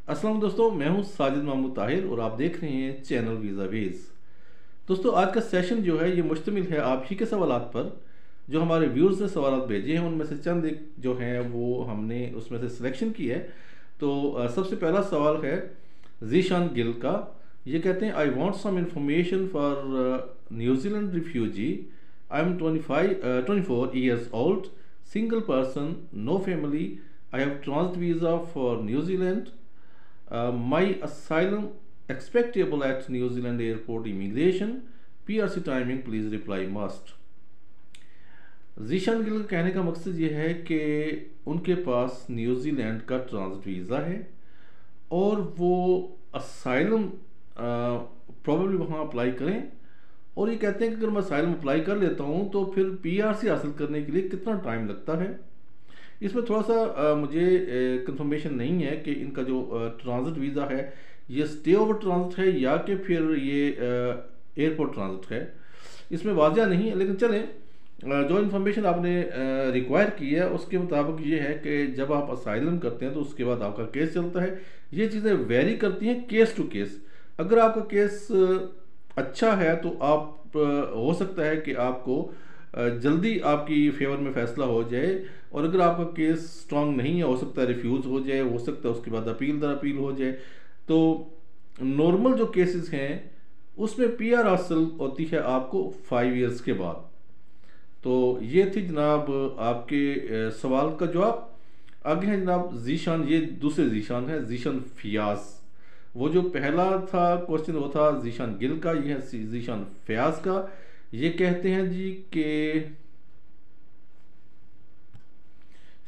अस्सलाम दोस्तों, मैं हूं साजिद महमूद ताहिर और आप देख रहे हैं चैनल वीज़ा वेज। दोस्तों, आज का सेशन जो है ये मुश्तमिल है आप ही के सवालात पर। जो हमारे व्यूअर्स ने सवालात भेजे हैं उनमें से चंद एक जो हैं वो हमने उसमें से सिलेक्शन की है। तो सबसे पहला सवाल है जीशान गिल का। ये कहते हैं, I want some information for New Zealand refugee. I am 24 years old, single person, no family. I have transit visa for New Zealand. My asylum expectable at New Zealand airport immigration. PRC timing please reply must. Zeeshan Gill का कहने का मकसद ये है कि उनके पास New Zealand का transit visa है और वो असाइलम प्रॉब्लली वहाँ अप्लाई करें। और ये कहते हैं कि अगर मैं असाइलम अप्लाई कर लेता हूँ तो फिर पीआरसी हासिल करने के लिए कितना टाइम लगता है। इसमें थोड़ा सा मुझे कंफर्मेशन नहीं है कि इनका जो ट्रांजिट वीज़ा है ये स्टे ओवर ट्रांजिट है या कि फिर ये एयरपोर्ट ट्रांजिट है। इसमें वाजिया नहीं है, लेकिन चलें जो इन्फॉर्मेशन आपने रिक्वायर की है उसके मुताबिक ये है कि जब आप असाइलम करते हैं तो उसके बाद आपका केस चलता है। ये चीज़ें वेरी करती हैं केस टू केस। अगर आपका केस अच्छा है तो आप हो सकता है कि आपको जल्दी आपकी फेवर में फैसला हो जाए, और अगर आपका केस स्ट्रांग नहीं है हो सकता है रिफ्यूज़ हो जाए, हो सकता है उसके बाद अपील दर अपील हो जाए। तो नॉर्मल जो केसेस हैं उसमें पीआर हासिल होती है आपको 5 इयर्स के बाद। तो ये थी जनाब आपके सवाल का जवाब। आगे है जनाब जीशान, ये दूसरे जीशान है, जीशान फियाज। वो जो पहला था क्वेश्चन वो था जीशान गिल का, ये है जीशान फयाज का। ये कहते हैं जी कि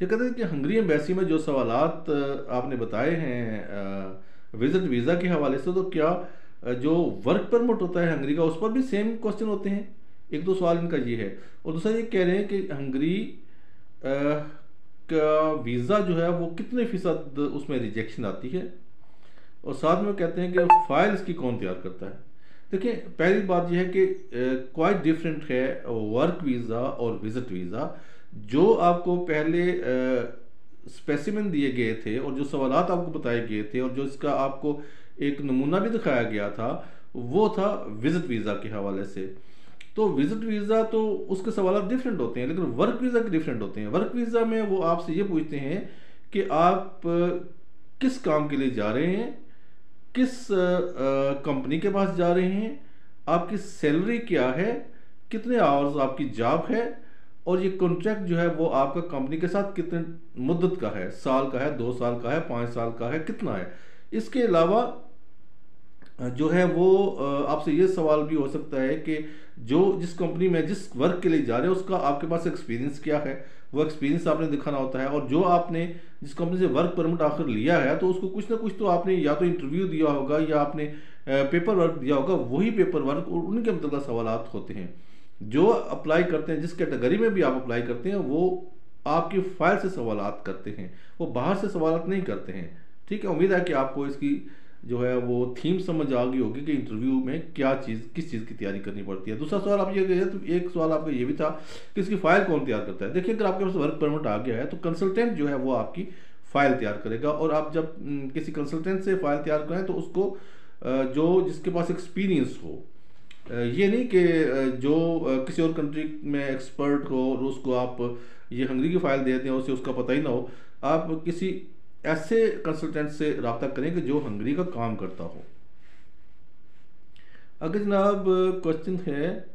ये कहते हैं कि हंगरी एम्बेसी में जो सवालात आपने बताए हैं विजिट वीज़ा के हवाले से, तो क्या जो वर्क परमिट होता है हंगरी का उस पर भी सेम क्वेश्चन होते हैं? एक दो सवाल इनका ये है। और दूसरा ये कह रहे हैं कि हंगरी का वीज़ा जो है वो कितने फीसद उसमें रिजेक्शन आती है, और साथ में कहते हैं कि फाइल इसकी कौन तैयार करता है। देखिए, पहली बात यह है कि क्वाइट डिफरेंट है वर्क वीज़ा और विजिट वीज़ा। जो आपको पहले स्पेसिमेन दिए गए थे और जो सवालात आपको बताए गए थे और जो इसका आपको एक नमूना भी दिखाया गया था वो था विजिट वीज़ा के हवाले से। तो विजिट वीज़ा तो उसके सवाल डिफरेंट होते हैं, लेकिन वर्क वीज़ा के डिफरेंट होते हैं। वर्क वीज़ा में वो आपसे ये पूछते हैं कि आप किस काम के लिए जा रहे हैं, किस कंपनी के पास जा रहे हैं, आपकी सैलरी क्या है, कितने आवर्स आपकी जॉब है, और ये कॉन्ट्रैक्ट जो है वो आपका कंपनी के साथ कितने मुद्दत का है, साल का है, 2 साल का है, 5 साल का है, कितना है। इसके अलावा जो है वो आपसे ये सवाल भी हो सकता है कि जो जिस कंपनी में जिस वर्क के लिए जा रहे हैं उसका आपके पास एक्सपीरियंस क्या है, वो एक्सपीरियंस आपने दिखाना होता है। और जो आपने जिस कंपनी से वर्क परमिट आखिर लिया है तो उसको कुछ ना कुछ तो आपने या तो इंटरव्यू दिया होगा या आपने पेपर वर्क दिया होगा, वही पेपर वर्क और उनके मतलब सवाल होते हैं। जो अप्लाई करते हैं, जिस कैटेगरी में भी आप अप्लाई करते हैं, वो आपकी फाइल से सवाल करते हैं, वो बाहर से सवाल नहीं करते हैं। ठीक है, उम्मीद है कि आपको इसकी जो है वो थीम समझ आ गई होगी कि इंटरव्यू में क्या चीज़ किस चीज़ की तैयारी करनी पड़ती है। दूसरा सवाल आप ये कहिए, तो एक सवाल आपका ये भी था कि इसकी फाइल कौन तैयार करता है। देखिए, अगर आपके पास वर्क परमिट आ गया है तो कंसल्टेंट जो है वो आपकी फ़ाइल तैयार करेगा, और आप जब किसी कंसल्टेंट से फ़ाइल तैयार करें तो उसको जो जिसके पास एक्सपीरियंस हो, ये नहीं कि जो किसी और कंट्री में एक्सपर्ट हो और उसको आप ये हंगरी की फ़ाइल दे दें उसे उसका पता ही ना हो। आप किसी ऐसे कंसल्टेंट से रब्ता करें कि जो हंगरी का काम करता हो। अगर जनाब क्वेश्चन है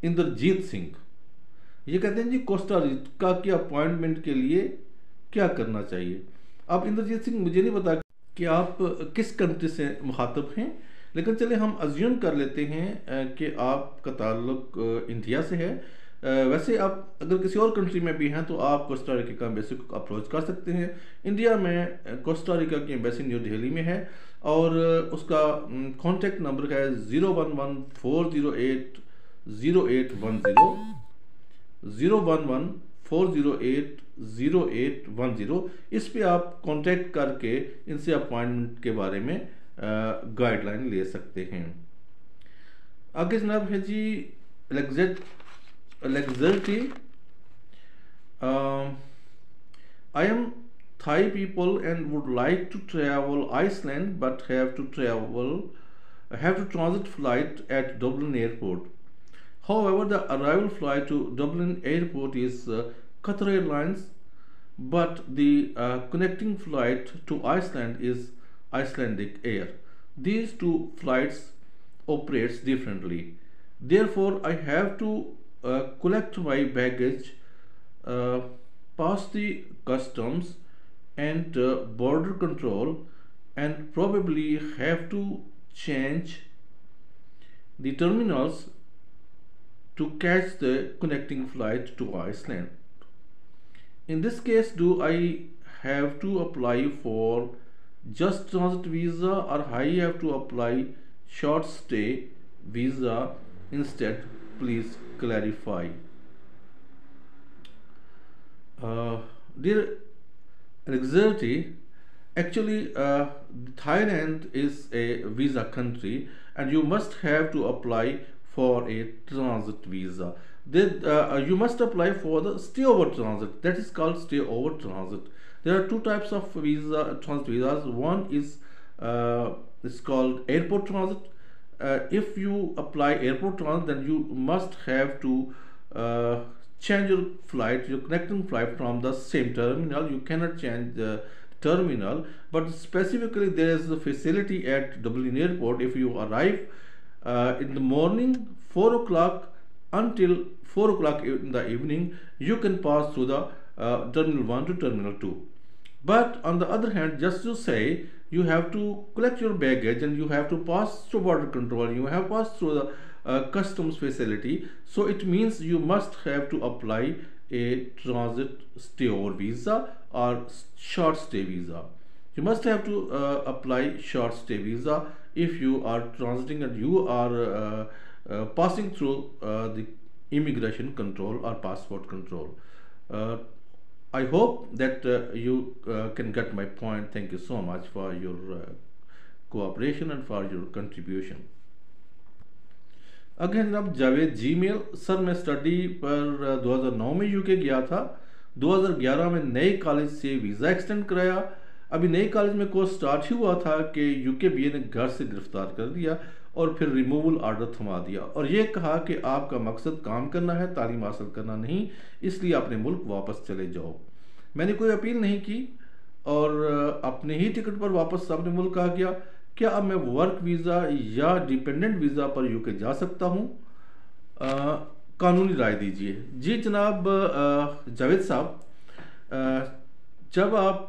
इंद्रजीत सिंह। ये कहते हैं जी कोस्टा रिका के अपॉइंटमेंट के लिए क्या करना चाहिए। अब इंद्रजीत सिंह, मुझे नहीं पता कि आप किस कंट्री से मुखातब हैं, लेकिन चले हम अज्यूम कर लेते हैं कि आपका ताल्लुक इंडिया से है। वैसे आप अगर किसी और कंट्री में भी हैं तो आप कोस्टा रिका का एम्बेसी को अप्रोच कर सकते हैं। इंडिया में कोस्टा रिका की एम्बेसी न्यू दिल्ली में है और उसका कॉन्टैक्ट नंबर है 011-408-0810, 011-408-0810। इस पे आप कांटेक्ट करके इनसे अपॉइंटमेंट के बारे में गाइडलाइन ले सकते हैं। आगे जनाब है जी Alexerti, I am Thai people and would like to travel Iceland but have to transit flight at Dublin Airport. However, the arrival flight to Dublin Airport is Qatar Airlines, but the connecting flight to Iceland is Icelandic Air. These two flights operates differently. Therefore, I have to collect my baggage, uh, pass the customs and border control, and probably have to change the terminals to catch the connecting flight to Iceland. In this case, do I have to apply for just transit visa, or I have to apply short stay visa instead? Please clarify. Dear Exerti, actually, Thailand is a visa country, and you must have to apply for a transit visa. Then you must apply for the stay over transit. That is called stay over transit. There are two types of visa transit visas. One is it's called airport transit. If you apply airport transit, then you must have to uh, change your flight, your connecting flight from the same terminal. You cannot change the terminal, but specifically there is a facility at Dublin Airport. If you arrive in the morning 4 o'clock until 4 o'clock in the evening, you can pass through the terminal 1 to terminal 2. But on the other hand, just to say, you have to collect your baggage and you have to pass through border control, you have passed through the customs facility. So it means you must have to apply a transit stay over visa or short stay visa. You must have to apply short stay visa if you are transiting and you are passing through the immigration control or passport control. Uh, I hope that you can get my point. Thank you so much for your cooperation and for your contribution. Again अब Javed Gmail sir, मैं study पर 2009 में UK गया था। 2011 में नए college से visa extend कराया। अभी नए कॉलेज में कोर्स स्टार्ट ही हुआ था कि यूके बीए ने घर से गिरफ्तार कर दिया और फिर रिमूवल ऑर्डर थमा दिया और ये कहा कि आपका मकसद काम करना है, तालीम हासिल करना नहीं, इसलिए अपने मुल्क वापस चले जाओ। मैंने कोई अपील नहीं की और अपने ही टिकट पर वापस अपने मुल्क आ गया। क्या अब मैं वर्क वीज़ा या डिपेंडेंट वीज़ा पर यूके जा सकता हूँ? कानूनी राय दीजिए। जी जनाब जावेद साहब, जब आप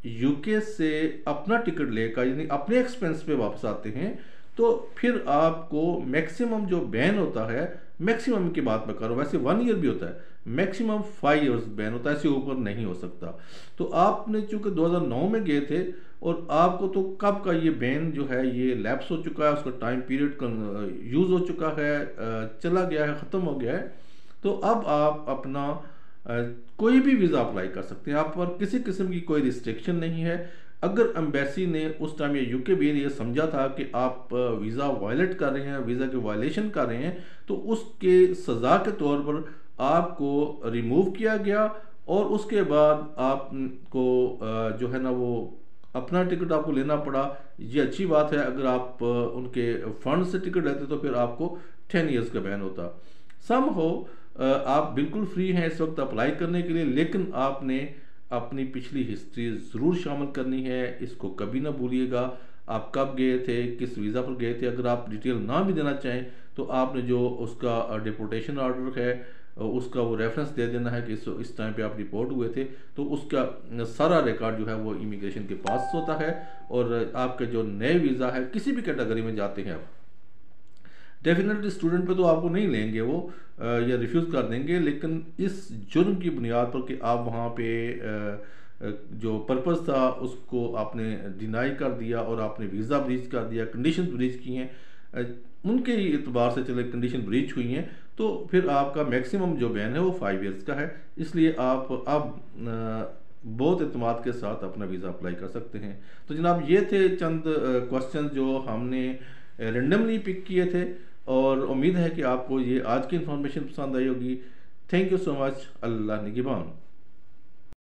यूके से अपना टिकट लेकर यानी अपने एक्सपेंस पे वापस आते हैं तो फिर आपको मैक्सिमम जो बैन होता है, मैक्सिमम की बात मैं करूँ, वैसे 1 ईयर भी होता है, मैक्सिमम 5 इयर्स बैन होता है, इससे ऊपर नहीं हो सकता। तो आपने चूंकि 2009 में गए थे और आपको तो कब का ये बैन जो है ये लैप्स हो चुका है, उसका टाइम पीरियड यूज़ हो चुका है, चला गया है, ख़त्म हो गया है। तो अब आप अपना कोई भी वीज़ा अप्लाई कर सकते हैं, आप पर किसी किस्म की कोई रिस्ट्रिक्शन नहीं है। अगर एम्बेसी ने उस टाइम या यूके बी ने ये समझा था कि आप वीज़ा वायलेट कर रहे हैं, वीज़ा की वायलेशन कर रहे हैं, तो उसके सज़ा के तौर पर आपको रिमूव किया गया और उसके बाद आपको जो है ना वो अपना टिकट आपको लेना पड़ा। ये अच्छी बात है। अगर आप उनके फंड से टिकट लेते तो फिर आपको 10 इयर्स का बैन होता। सम हो आप बिल्कुल फ्री हैं इस वक्त अप्लाई करने के लिए, लेकिन आपने अपनी पिछली हिस्ट्री ज़रूर शामिल करनी है, इसको कभी ना भूलिएगा। आप कब गए थे, किस वीज़ा पर गए थे, अगर आप डिटेल ना भी देना चाहें तो आपने जो उसका डिपोर्टेशन ऑर्डर है उसका वो रेफरेंस दे देना है कि इस टाइम पे आप रिपोर्ट हुए थे, तो उसका सारा रिकॉर्ड जो है वो इमिग्रेशन के पास होता है। और आपके जो नए वीज़ा है किसी भी कैटेगरी में जाते हैं आप, डेफिनेटली स्टूडेंट पे तो आपको नहीं लेंगे वो या रिफ्यूज़ कर देंगे, लेकिन इस जुर्म की बुनियाद पर कि आप वहाँ पे जो पर्पज़ था उसको आपने डिनाई कर दिया और आपने वीज़ा ब्रीच कर दिया, कंडीशन ब्रीच की हैं, उनके ही एतबार से चले कंडीशन ब्रीच हुई हैं, तो फिर आपका मैक्सिमम जो बैन है वो 5 इयर्स का है। इसलिए आप अब बहुत एतमाद के साथ अपना वीज़ा अप्लाई कर सकते हैं। तो जनाब ये थे चंद क्वेश्चन जो हमने रेंडमली पिक किए थे और उम्मीद है कि आपको ये आज की इन्फॉर्मेशन पसंद आई होगी। Thank you so much. Allah निगहबान।